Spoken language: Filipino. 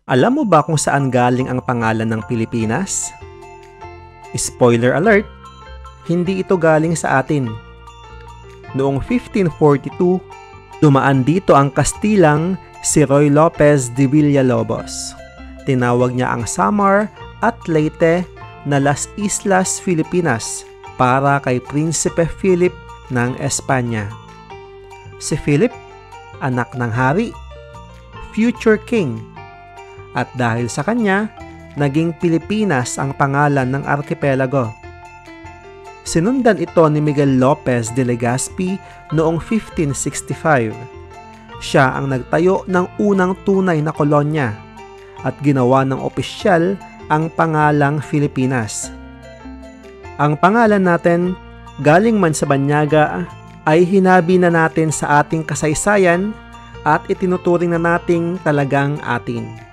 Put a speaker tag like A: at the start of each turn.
A: Alam mo ba kung saan galing ang pangalan ng Pilipinas? Spoiler alert, hindi ito galing sa atin. Noong 1542, dumaan dito ang Kastilang si Ruy Lopez de Villalobos. Tinawag niya ang Samar at Leyte na Las Islas Filipinas para kay Prinsipe Philip ng Espanya. Si Philip, anak ng hari, future king, at dahil sa kanya, naging Pilipinas ang pangalan ng arkipelago. Sinundan ito ni Miguel Lopez de Legazpi noong 1565. Siya ang nagtayo ng unang tunay na kolonya at ginawa ng opisyal ang pangalang Filipinas. Ang pangalan natin, galing man sa banyaga, ay hinabi na natin sa ating kasaysayan at itinuturing na nating talagang atin.